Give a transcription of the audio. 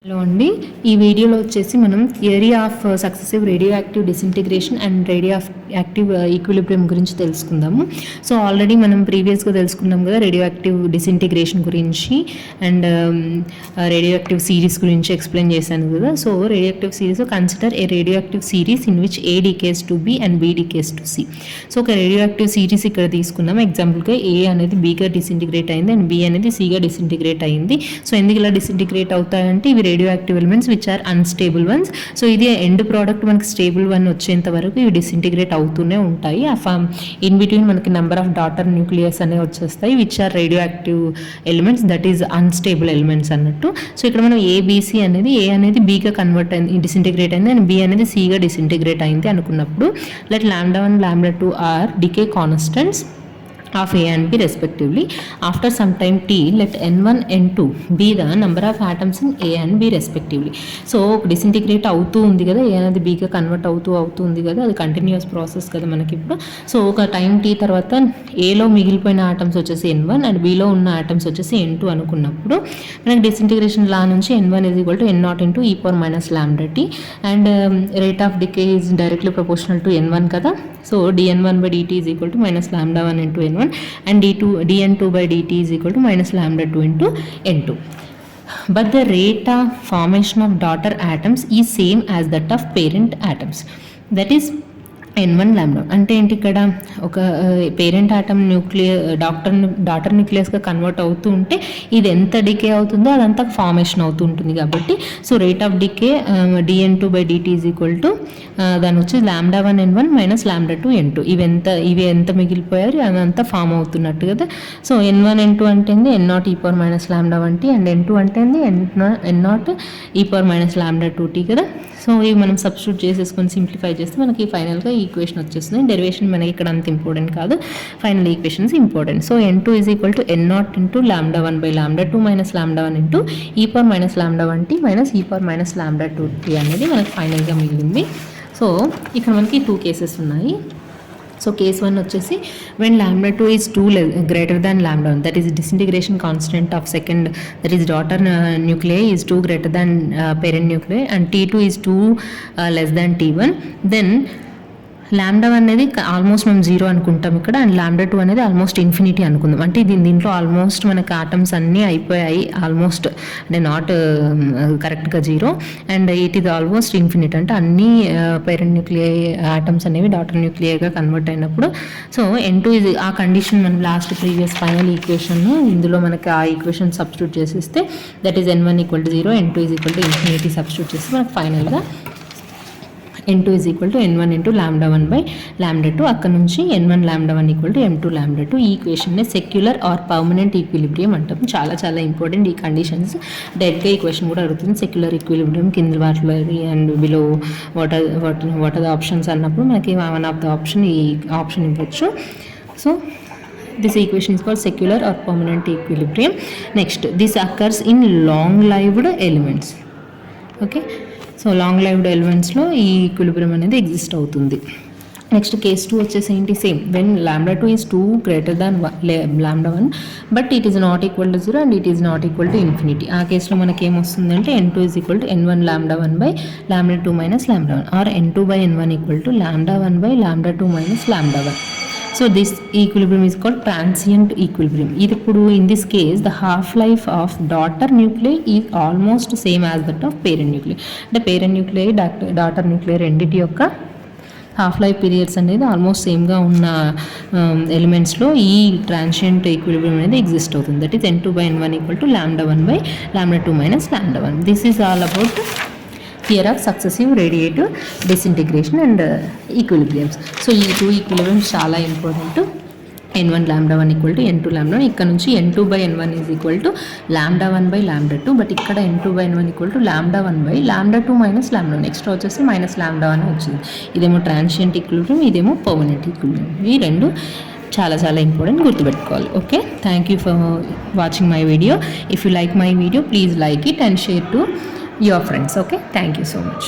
Hello అండి, ఈ వీడియోలో వచ్చేసి మనం theory of successive radioactive disintegration and radioactive equilibrium గురించి తెలుసుకుందాము. సో ఆల్రెడీ మనం ప్రీవియస్గా తెలుసుకున్నాం కదా రేడియో యాక్టివ్ డిసింటిగ్రేషన్ గురించి అండ్ రేడియో యాక్టివ్ సిరీస్ గురించి ఎక్స్ప్లెయిన్ చేశాను కదా. So radioactive series consider a radioactive series in which A decays to B and B decays to C. So ఒక radioactive series ఇక్కడ తీసుకున్నాం. ఎగ్జాంపుల్గా A అనేది బీగా డిసింటిగ్రేట్ అయింది అండ్ బి అనేది సిగా డిసింటిగ్రేట్ అయింది. సో ఎందుకు ఇలా డిసింటిగ్రేట్ అవుతాయంటే ఇవి radio active elements which are unstable ones. So ఇది ఎండ్ ప్రోడక్ట్ మనకి స్టేబుల్ వన్ వచ్చేంత వరకు ఇవి డిసింటిగ్రేట్ అవుతూనే ఉంటాయి. ఇన్ బిట్వీన్ మనకి నెంబర్ ఆఫ్ డాటర్ న్యూక్లియస్ అనేవి వచ్చేస్తాయి which are radio active elements, that is unstable elements అన్నట్టు. సో ఇక్కడ మనం ఏబిసి అనేది ఏ అనేది బీగా కన్వర్ట్ అయింది, డిసింటిగ్రేట్ అయింది, అండ్ బి అనేది సిగా డిసింటిగ్రేట్ అయింది అనుకున్నప్పుడు let λ1 λ2 are decay constants of A and B respectively. After some time t, let n1 n2 be the number of atoms in A and B respectively. So disintegrate అవుతూ ఉంది కదా, ఏ అనేది బీగా convert అవుతూ ఉంది కదా, అది కంటిన్యూస్ ప్రాసెస్ కదా మనకి ఇప్పుడు. సో ఒక టైం టీ తర్వాత ఏలో మిగిలిపోయిన ఆటమ్స్ వచ్చేసి n1 అండ్ బీలో ఉన్న ఆటమ్స్ వచ్చేసి n2 అనుకున్నప్పుడు మనకి డిసింటిగ్రేషన్ లా నుంచి n1 is equal to n0 into e power minus lambda t and rate of decay is directly proportional to n1 కదా. So dn1 by dt is equal to minus lambda 1 into n1 and dn2 by dt is equal to minus lambda 2 into n2. But the rate of formation of daughter atoms is same as that of parent atoms, that is n1 λ. అంటే ఏంటి, ఇక్కడ ఒక parent atom daughter న్యూక్లియస్గా convert అవుతూ ఉంటే ఇది ఎంత decay అవుతుందో అదంతా ఫార్మేషన్ అవుతూ ఉంటుంది కాబట్టి so rate of decay dn2 by dt is equal to దాని వచ్చి λ1 n1 మైనస్ λ2 n2. ఇవి ఎంత మిగిలిపోయారు అదంతా ఫామ్ అవుతున్నట్టు కదా. సో n1 n2 అంటే n0 e power minus λ1t and n2 అంటే n0 e power minus λ2t కదా. సో ఇవి మనం సబ్స్టిట్యూట్ చేసేసుకొని సింప్లిఫై చేస్తే మనకి ఫైనల్గా ఈక్వేషన్ వచ్చేస్తుంది. డెరివేషన్ మనకి ఇక్కడ అంత ఇంపార్టెంట్ కాదు, final equations important. So n2 is equal to n0 into λ1 by λ2 minus λ1 into e power minus λ1t minus e power minus λ2t అనేది మనకి ఫైనల్గా మిగిలింది. సో ఇక్కడ మనకి 2 కేసెస్ ఉన్నాయి. సో కేస్ 1 వచ్చేసి when λ2 is 2 greater than λ1, that is disintegration constant of second, that is daughter nuclei is 2 greater than parent nuclei and t2 is 2 less than t1, then λ1 అనేది almost మనం 0 అనుకుంటాం ఇక్కడ and λ2 అనేది almost infinity అనుకుందాం. అంటే దీంట్లో almost మనకి atoms అన్నీ అయిపోయాయి, ఆల్మోస్ట్ అంటే నాట్ కరెక్ట్గా 0 and it is almost infinity. అంటే అన్ని పేరెంట్ న్యూక్లియై ఆటమ్స్ అనేవి డాటర్ న్యూక్లియైగా కన్వర్ట్ అయినప్పుడు సో n2 ఇది ఆ కండిషన్ మనం లాస్ట్ ప్రీవియస్ ఫైనల్ ఈక్వేషన్ ఇందులో మనకి ఆ ఈక్వేషన్ సబ్స్టిట్యూట్ చేసేస్తే that is n1 equal to 0 n2 is equal to infinity substitute చేస్తే మనకు ఫైనల్గా n2 is equal to n1 into λ1 by λ2. అక్కడ నుంచి n1 λ1 equal to m2 λ2. ఈ ఈక్వేషన్ని సెక్యులర్ ఆర్ పర్మనెంట్ ఈక్విలిబ్రియం అంటాం. చాలా చాలా ఇంపార్టెంట్ ఈ కండిషన్స్. డైరెక్ట్గా ఈక్వేషన్ కూడా అడుగుతుంది. సెక్యులర్ ఈక్విలిబ్రియం కింద వాటిలో అండ్ బిలో వాట్ ఆర్ ద ఆప్షన్స్ అన్నప్పుడు మనకి వన్ ఆఫ్ ద ఆప్షన్ ఈ ఆప్షన్ ఇవ్వచ్చు. So this equation is called secular or permanent equilibrium. Next, this occurs in long lived elements. Okay, so long lived ఎలిమెంట్స్లో ఈ equilibrium అనేది exist అవుతుంది. Next case 2 వచ్చేసి ఏంటి, same when λ2 is 2 greater than λ1 but it is not equal to 0 and it is not equal to infinity. ఆ కేసులో మనకి ఏమొస్తుందంటే n2 is equal to n1 λ1 by λ2 minus λ1 or n2 by n1 equal to λ1 by λ2 minus λ1. So this equilibrium is called transient equilibrium. ఇప్పుడు in this case the half life of daughter nuclei is almost same as that of parent nuclei. అంటే parent nuclei daughter nuclei రెండిటి యొక్క half life periods అనేది almost సేమ్గా ఉన్న ఎలిమెంట్స్లో ఈ transient equilibrium అనేది ఎగ్జిస్ట్ అవుతుంది. That is n2 by n1 equal to λ1 by λ2 minus λ1. This is all about theory of successive radiative disintegration and equilibriums. So ఈ 2 ఈక్విలిబ్రియంస్ చాలా important. n1 λ1 equal to n2 λ1. ఇక్కడ నుంచి n2 by n1 is equal to λ1 by λ2, but ఇక్కడ n2 by n1 equal to λ1 by λ2 minus λ1. Next వచ్చేసి minus λ1 వచ్చింది. ఇదేమో transient equilibrium, ఇదేమో permanent equilibrium. ఈ రెండు చాలా చాలా ఇంపార్టెంట్, గుర్తుపెట్టుకోవాలి. Okay, thank you for watching my video. If you like my video please like it and share to your friends. Okay, thank you so much.